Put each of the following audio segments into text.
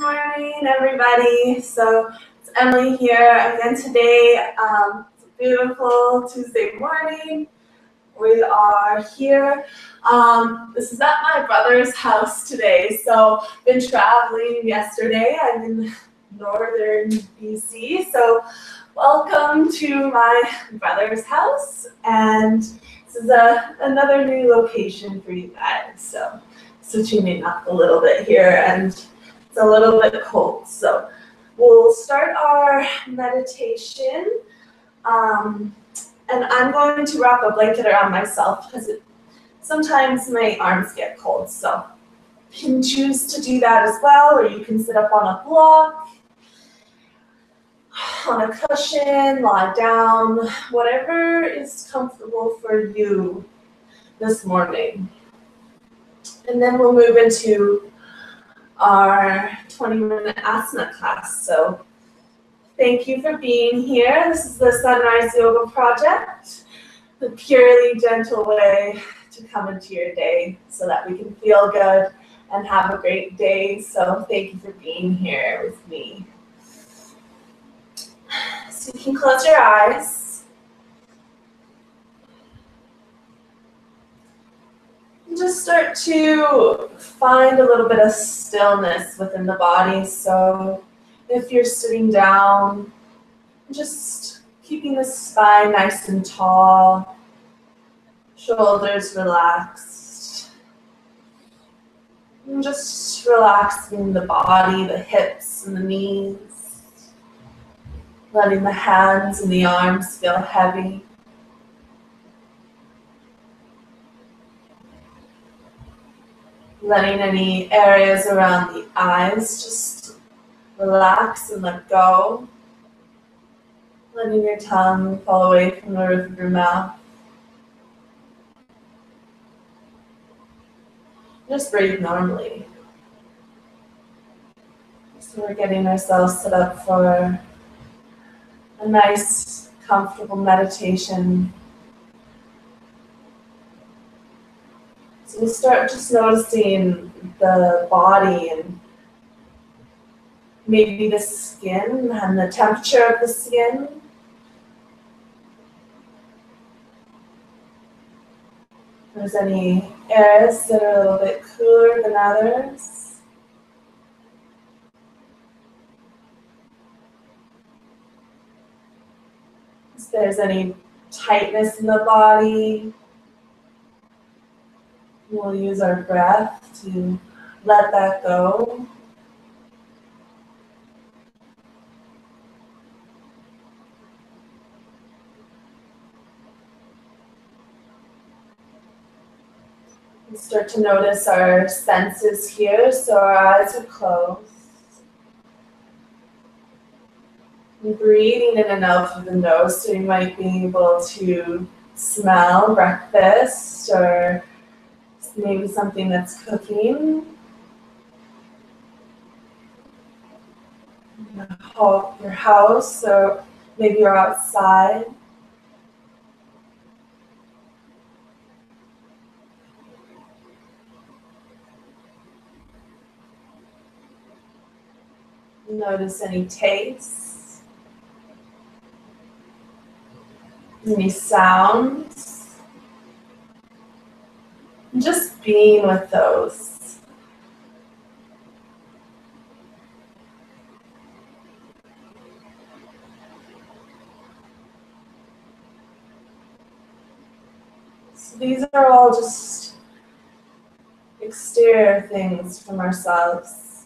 morning, everybody. So it's Emily here again today. It's a beautiful Tuesday morning. We are here. This is at my brother's house today. So been traveling yesterday. I'm in northern BC. So welcome to my brother's house. And this is another new location for you guys. So switching it up a little bit here, and it's a little bit cold. So we'll start our meditation. And I'm going to wrap a blanket around myself because sometimes my arms get cold. So you can choose to do that as well, or you can sit up on a block, on a cushion, lie down, whatever is comfortable for you this morning. And then we'll move into our 20-minute asana class. So thank you for being here. This is the Sunrise Yoga Project, the purely gentle way to come into your day so that we can feel good and have a great day. So thank you for being here with me. So you can close your eyes. And just start to find a little bit of stillness within the body. So if you're sitting down, just keeping the spine nice and tall, shoulders relaxed, and just relaxing the body, the hips and the knees, letting the hands and the arms feel heavy. Letting any areas around the eyes just relax and let go. Letting your tongue fall away from the roof of your mouth. Just breathe normally. So we're getting ourselves set up for a nice, comfortable meditation. So we'll start just noticing the body and maybe the skin and the temperature of the skin. If there's any areas that are a little bit cooler than others. If there's any tightness in the body, we'll use our breath to let that go. We start to notice our senses here, so our eyes are closed. And breathing in and out through the nose, so you might be able to smell breakfast or maybe something that's cooking. Your house, or maybe you're outside. Notice any tastes, any sounds, and just being with those. So these are all just exterior things from ourselves.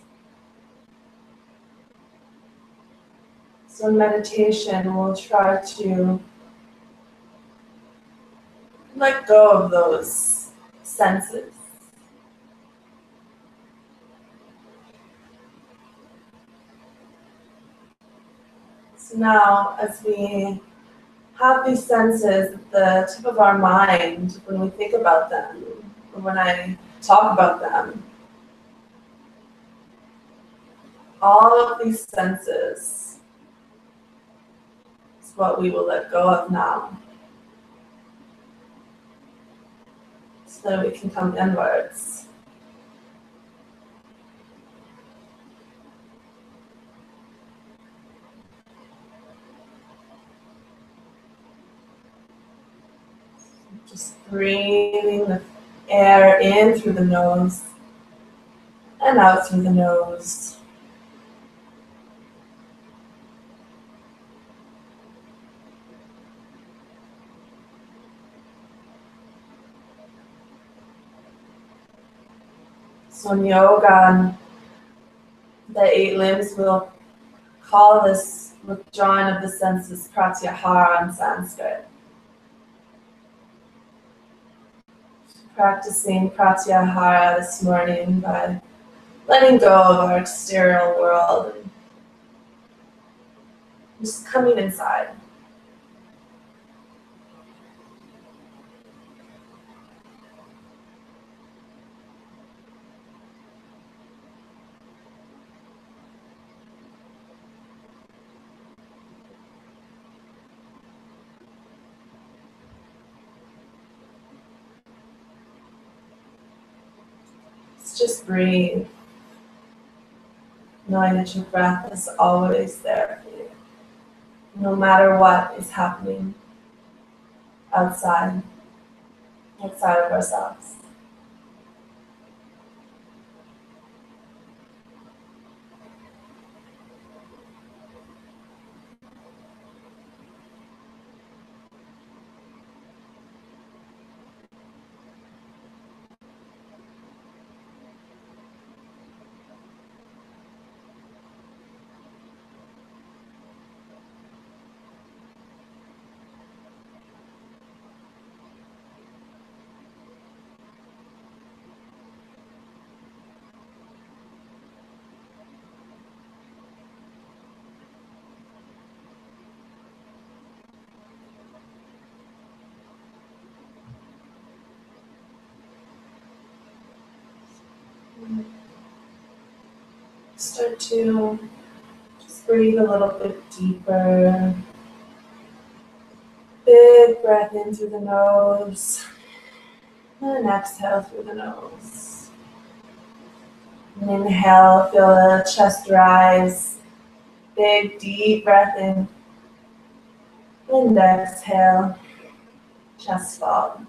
So in meditation, we'll try to let go of those senses. So now, as we have these senses at the tip of our mind, when we think about them, or when I talk about them, all of these senses is what we will let go of now, so that we can come inwards. Just breathing the air in through the nose and out through the nose. So in yoga, the 8 limbs will call this withdrawing of the senses pratyahara in Sanskrit. Practicing pratyahara this morning by letting go of our external world and just coming inside. Just breathe, knowing that your breath is always there for you, no matter what is happening outside of ourselves. Start to just breathe a little bit deeper. Big breath in through the nose and exhale through the nose. And inhale, feel the chest rise. Big deep breath in. And exhale, chest falls.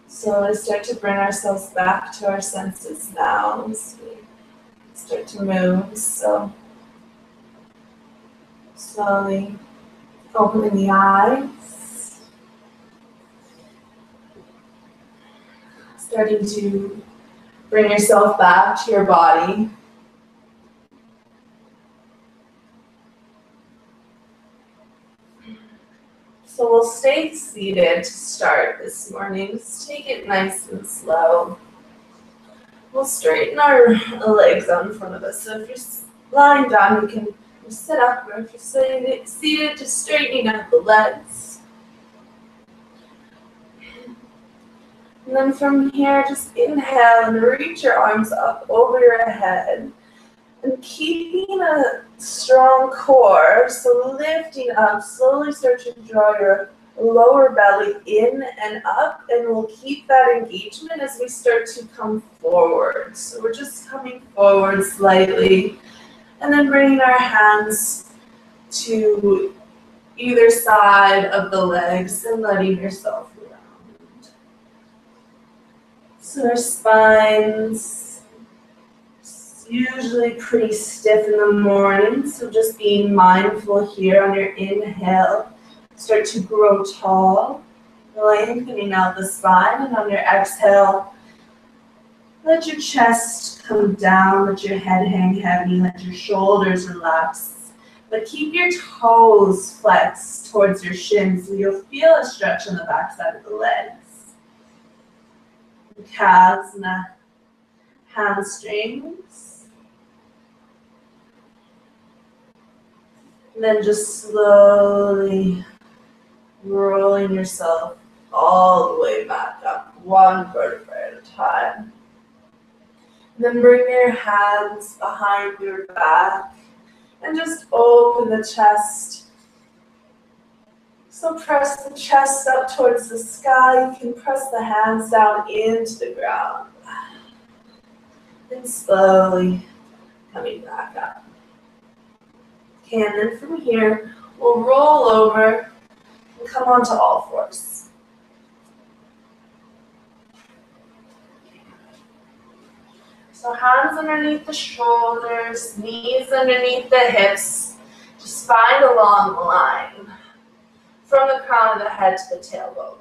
So we start to bring ourselves back to our senses now as we start to move. So slowly opening the eyes, starting to bring yourself back to your body. So we'll stay seated to start this morning. Just take it nice and slow. We'll straighten our legs out in front of us. So if you're lying down, you can sit up, or if you're seated, just straightening out the legs. And then from here, just inhale and reach your arms up over your head. And keeping a strong core, so lifting up, slowly start to draw your lower belly in and up, and we'll keep that engagement as we start to come forward. So we're just coming forward slightly, and then bringing our hands to either side of the legs and letting yourself round. So our spines usually pretty stiff in the morning, so just being mindful here on your inhale. Start to grow tall, lengthening out the spine, and on your exhale, let your chest come down, let your head hang heavy, let your shoulders relax. But keep your toes flexed towards your shins, so you'll feel a stretch on the backside of the legs. Calves and the hamstrings. And then just slowly rolling yourself all the way back up, one vertebra at a time. And then bring your hands behind your back and just open the chest. So press the chest up towards the sky. You can press the hands down into the ground. And slowly coming back up. And then from here, we'll roll over and come onto all fours. So hands underneath the shoulders, knees underneath the hips. Just find a long line from the crown of the head to the tailbone.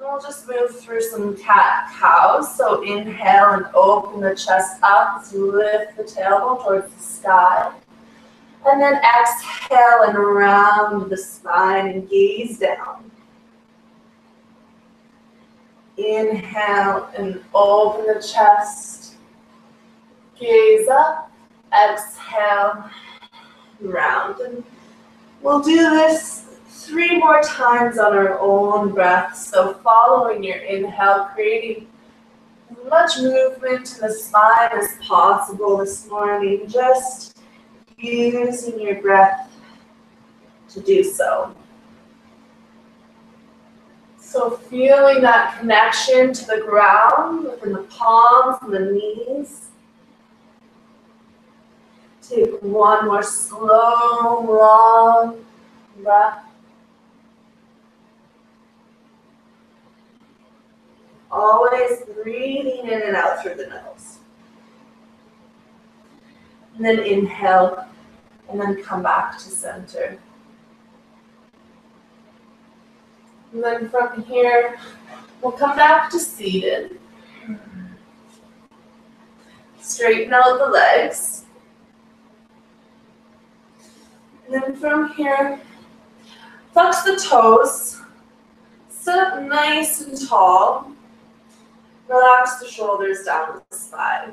And we'll just move through some cat-cows. So inhale and open the chest up as you lift the tailbone towards the sky. And then exhale and round the spine and gaze down. Inhale and open the chest. Gaze up. Exhale. Round. And we'll do this 3 more times on our own breath. So following your inhale, creating as much movement in the spine as possible this morning. Just using your breath to do so. So feeling that connection to the ground within the palms and the knees. Take one more slow, long breath. Always breathing in and out through the nose. And then inhale, and then come back to center. And then from here, we'll come back to seated. Straighten out the legs. And then from here, flex the toes. Sit up nice and tall. Relax the shoulders down the spine.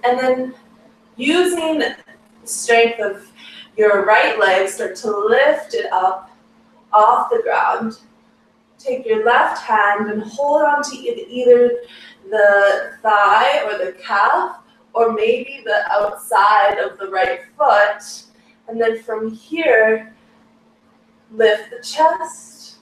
And then using the strength of your right leg, start to lift it up off the ground. Take your left hand and hold on to either the thigh or the calf, or maybe the outside of the right foot. And then from here, lift the chest,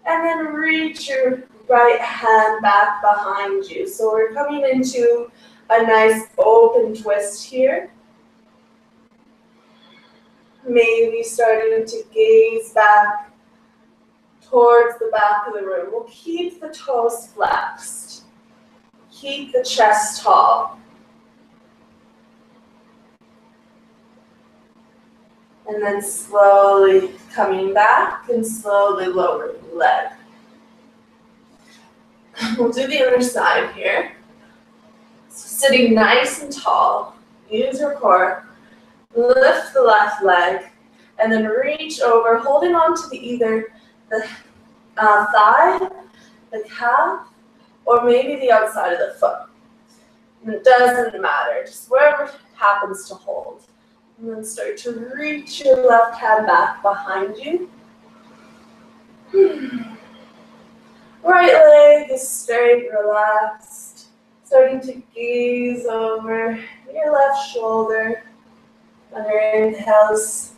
and then reach your right hand back behind you. So we're coming into a nice open twist here. Maybe starting to gaze back towards the back of the room. We'll keep the toes flexed. Keep the chest tall. And then slowly coming back and slowly lowering the leg. We'll do the other side here. So sitting nice and tall, use your core, lift the left leg, and then reach over, holding on to either the thigh, the calf, or maybe the outside of the foot. And it doesn't matter, just wherever it happens to hold. And then start to reach your left hand back behind you. Right leg is straight, relaxed. Starting to gaze over your left shoulder. On your inhales,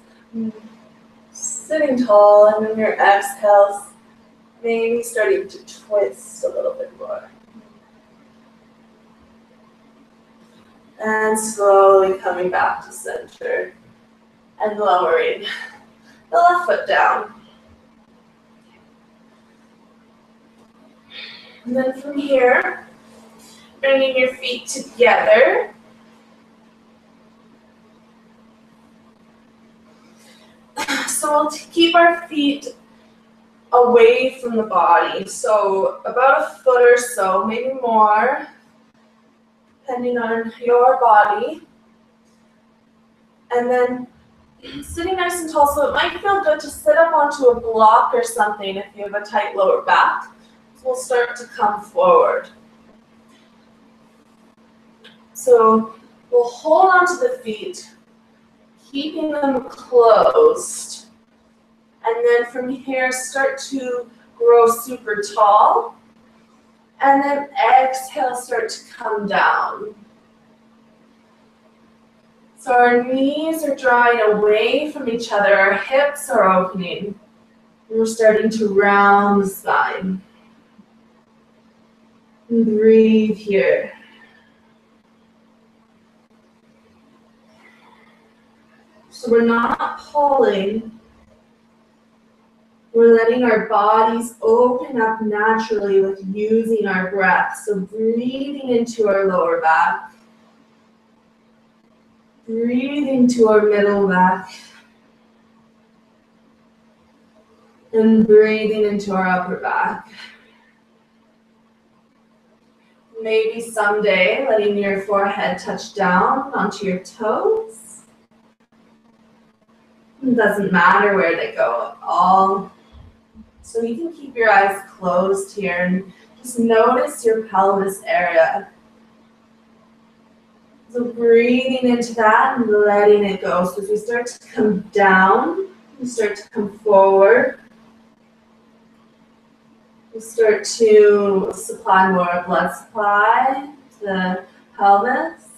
sitting tall, and on your exhales, maybe starting to twist a little bit more. And slowly coming back to center and lowering the left foot down. And then from here, bringing your feet together. So we'll keep our feet away from the body. So about a foot or so, maybe more, depending on your body. And then sitting nice and tall, so it might feel good to sit up onto a block or something if you have a tight lower back. So we'll start to come forward. So we'll hold onto the feet, keeping them closed. And then from here, start to grow super tall. And then exhale, start to come down. So our knees are drawing away from each other, our hips are opening. And we're starting to round the spine. And breathe here. So we're not pulling. We're letting our bodies open up naturally with using our breath. So breathing into our lower back. Breathing to our middle back. And breathing into our upper back. Maybe someday letting your forehead touch down onto your toes. It doesn't matter where they go at all. So you can keep your eyes closed here and just notice your pelvis area. So breathing into that and letting it go. So as you start to come down, you start to come forward. You start to supply more blood supply to the pelvis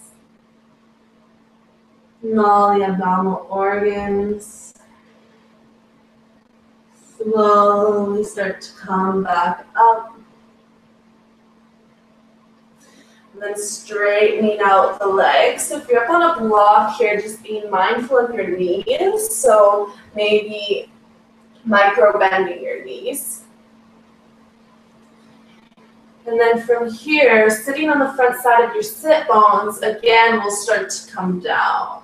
and all the abdominal organs. Slowly start to come back up. And then straightening out the legs. So if you're up on a block here, just being mindful of your knees. So maybe micro bending your knees. And then from here, sitting on the front side of your sit bones, again, will start to come down.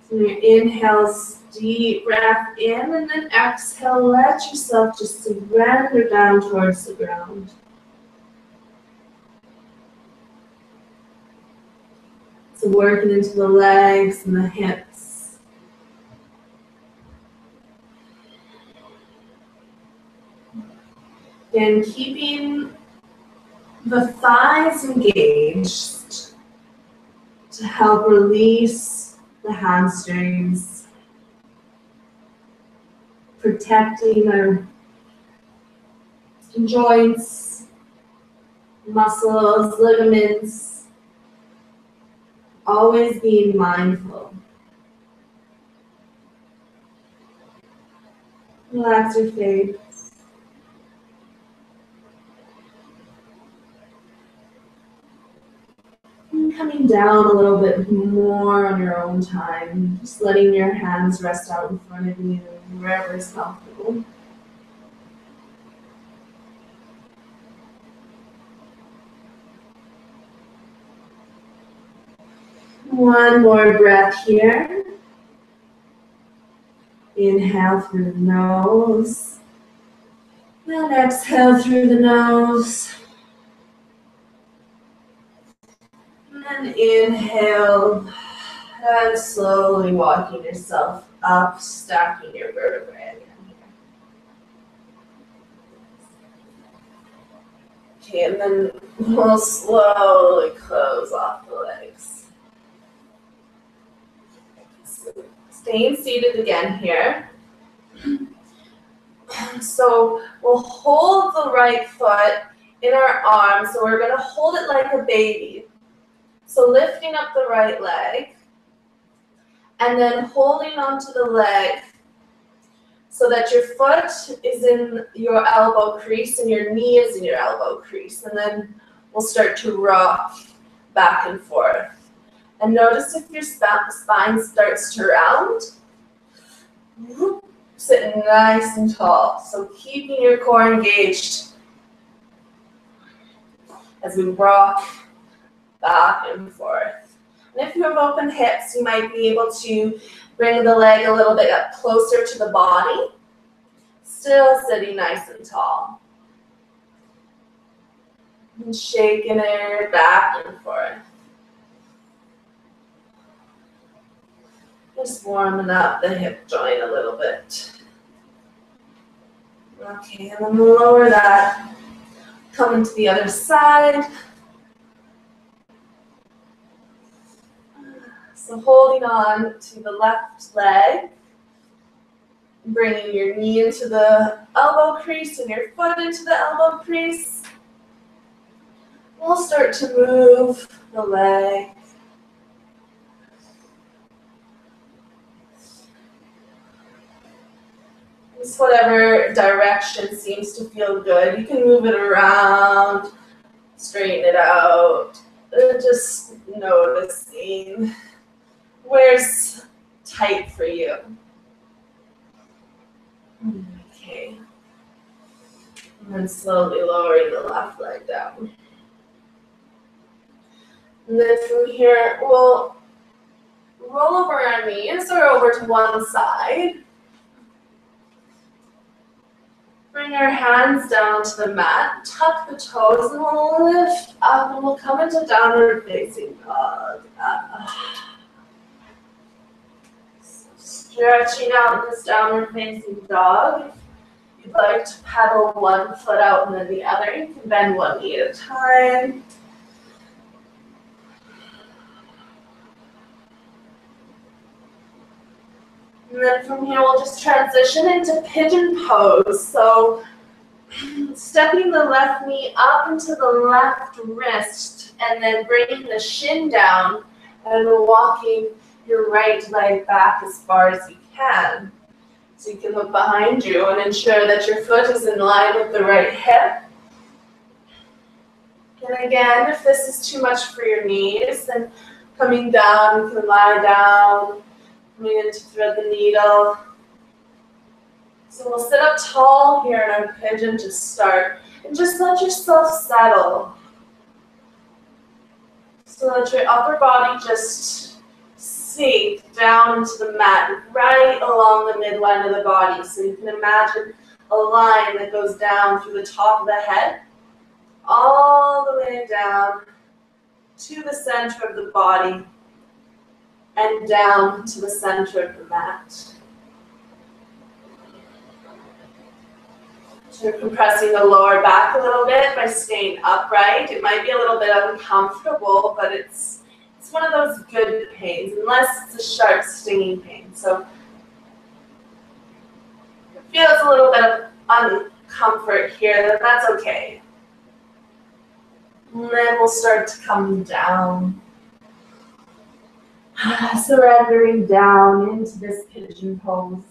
So your inhales, deep breath in, and then exhale, let yourself just surrender down towards the ground. So working into the legs and the hips. And keeping the thighs engaged to help release the hamstrings, protecting our joints, muscles, ligaments, always being mindful. Relax your face. And coming down a little bit more on your own time, just letting your hands rest out in front of you, wherever is comfortable. One more breath here. Inhale through the nose. And exhale through the nose. And inhale. And slowly walking yourself up, stacking your vertebrae again. Okay, and then we'll slowly close off the legs. So staying seated again here. So we'll hold the right foot in our arms. So we're going to hold it like a baby. So lifting up the right leg. And then holding onto the leg so that your foot is in your elbow crease and your knee is in your elbow crease. And then we'll start to rock back and forth. And notice if your spine starts to round. Sitting nice and tall. So keeping your core engaged as we rock back and forth. And if you have open hips, you might be able to bring the leg a little bit up closer to the body. Still sitting nice and tall. And shaking it back and forth. Just warming up the hip joint a little bit. Okay, and then we'll lower that. Coming to the other side. So holding on to the left leg, bringing your knee into the elbow crease and your foot into the elbow crease. We'll start to move the leg. Just whatever direction seems to feel good. You can move it around Straighten it out. Just noticing where's tight for you. Okay. And then slowly lowering the left leg down. And then from here, we'll roll over our knees or over to one side. Bring our hands down to the mat, tuck the toes, and we'll lift up and we'll come into downward facing dog. Stretching out in this downward facing dog. If you'd like to pedal one foot out and then the other, you can bend one knee at a time. And then from here, we'll just transition into pigeon pose. So stepping the left knee up into the left wrist and then bringing the shin down and walking your right leg back as far as you can. So you can look behind you and ensure that your foot is in line with the right hip. And again, if this is too much for your knees, then coming down, you can lie down. Coming in to thread the needle. So we'll sit up tall here in our pigeon to start. And just let yourself settle. So let your upper body just sink down into the mat, right along the midline of the body. So you can imagine a line that goes down through the top of the head, all the way down to the center of the body, and down to the center of the mat. So you're compressing the lower back a little bit by staying upright. It might be a little bit uncomfortable, but it's one of those good pains, unless it's a sharp stinging pain. So if it feels a little bit of uncomfort here, then that's okay. And then we'll start to come down. Surrendering down into this pigeon pose.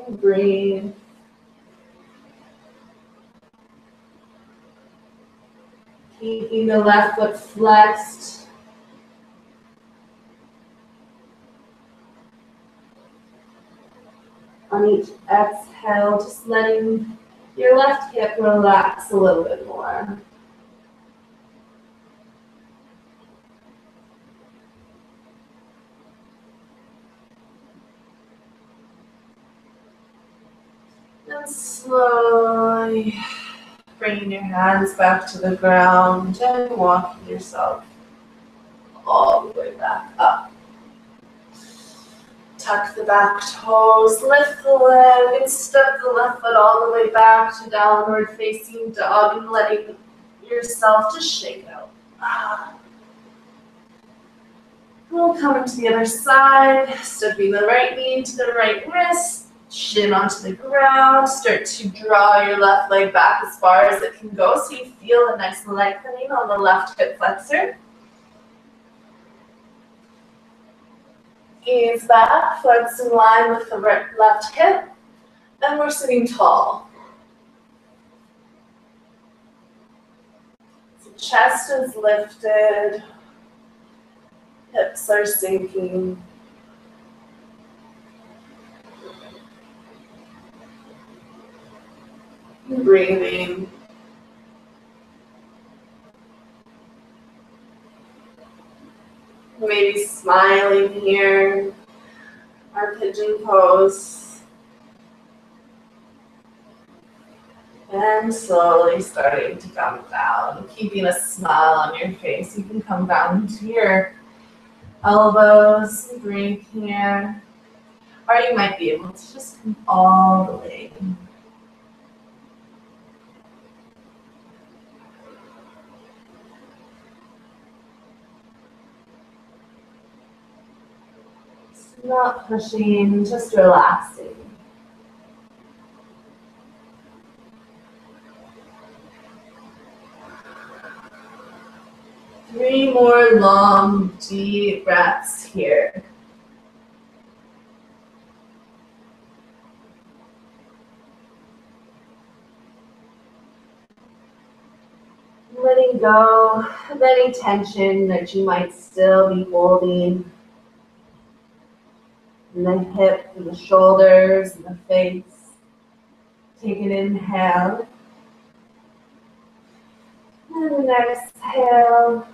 And breathe. Keeping the left foot flexed. On each exhale, just letting your left hip relax a little bit more. And slowly bringing your hands back to the ground and walking yourself all the way back up. Tuck the back toes, lift the leg, and step the left foot all the way back to downward facing dog and letting yourself just shake out. We'll come into the other side, stepping the right knee to the right wrist. Shin onto the ground, start to draw your left leg back as far as it can go so you feel a nice lengthening on the left hip flexor. Gaze back, flex in line with the left hip, and we're sitting tall. So chest is lifted, hips are sinking. Breathing. Maybe smiling here, our pigeon pose. And slowly starting to come down, keeping a smile on your face. You can come down to your elbows, breathe here. Or you might be able to just come all the way. Not pushing, just relaxing. Three more long, deep breaths here. Letting go of any tension that you might still be holding in the hip and the shoulders and the face. Take an inhale. And an exhale.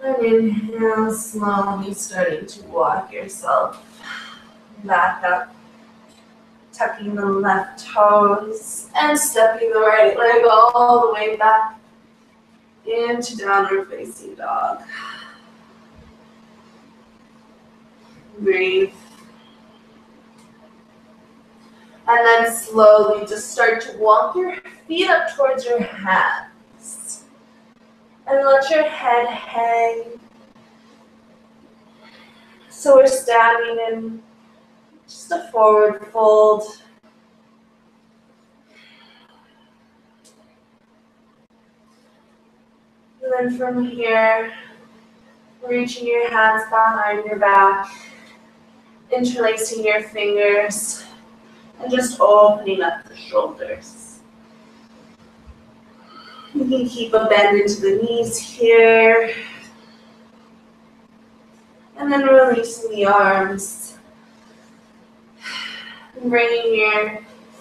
And inhale, slowly starting to walk yourself back up. Tucking the left toes and stepping the right leg all the way back into downward facing dog. Breathe. And then slowly just start to walk your feet up towards your hands. And let your head hang. So we're standing in just a forward fold. And then from here, reaching your hands behind your back, interlacing your fingers, and just opening up the shoulders. You can keep a bend into the knees here. And then releasing the arms. And bringing your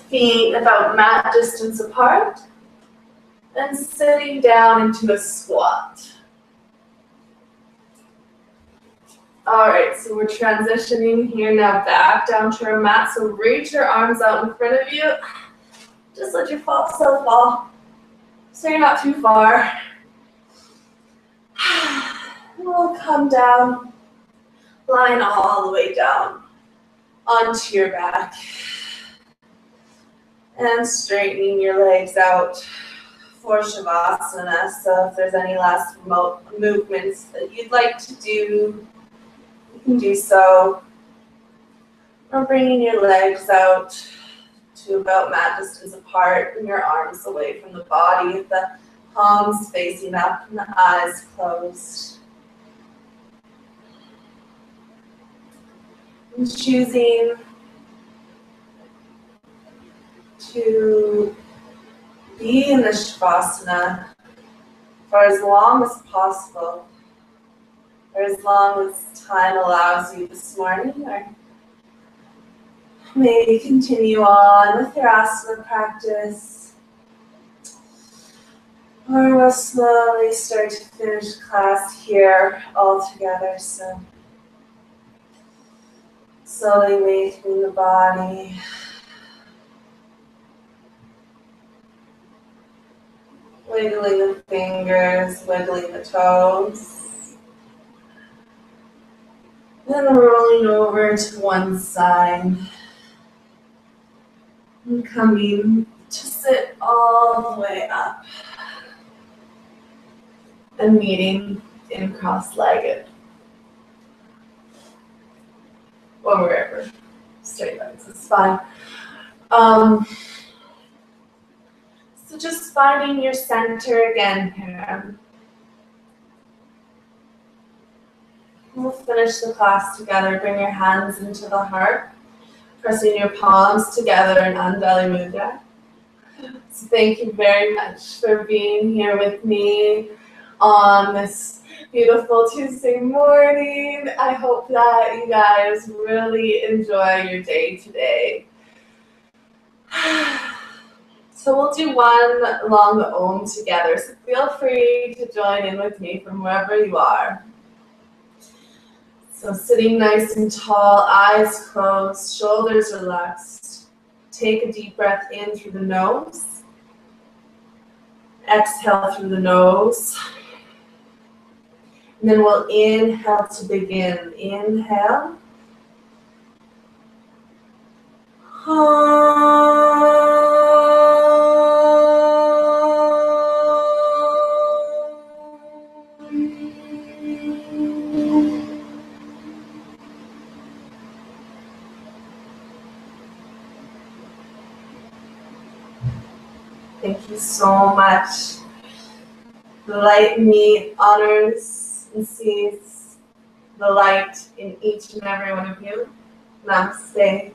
feet about mat distance apart. And sitting down into a squat. Alright, so we're transitioning here now back down to our mat. So reach your arms out in front of you. Just let your self fall. So you're not too far. We'll come down. Lying all the way down onto your back. And straightening your legs out for Shavasana. So if there's any last movements that you'd like to do, you can do so. Or bringing your legs out to about mat distance apart and your arms away from the body with the palms facing up and the eyes closed. And choosing to be in the Shavasana for as long as possible, or as long as time allows you this morning, or maybe continue on with your asana practice, or we'll slowly start to finish class here all together. So slowly awakening the body. Wiggling the fingers, wiggling the toes. Then rolling over to one side. And coming to sit all the way up. And meeting in cross-legged. Or wherever. Straight legs is fine. So just finding your center again here. We'll finish the class together. Bring your hands into the heart. Pressing your palms together in Andali Mudra. So thank you very much for being here with me on this beautiful Tuesday morning. I hope that you guys really enjoy your day today. So we'll do one long Om together. So feel free to join in with me from wherever you are. So sitting nice and tall, eyes closed, shoulders relaxed. Take a deep breath in through the nose. Exhale through the nose. And then we'll inhale to begin. Inhale. Thank you so much. The light in me honors and sees the light in each and every one of you. Namaste.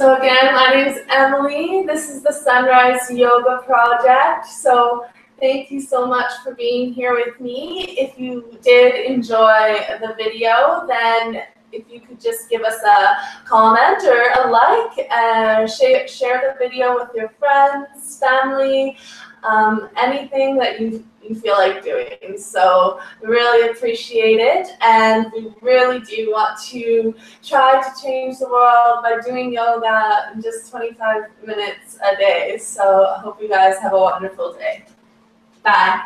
So again, my name is Emily. This is the Sunrise Yoga Project. So thank you so much for being here with me. If you did enjoy the video, then if you could just give us a comment or a like, share the video with your friends, family, anything that you feel like doing. So we really appreciate it, and we really do want to try to change the world by doing yoga in just 25 minutes a day. So I hope you guys have a wonderful day. Bye.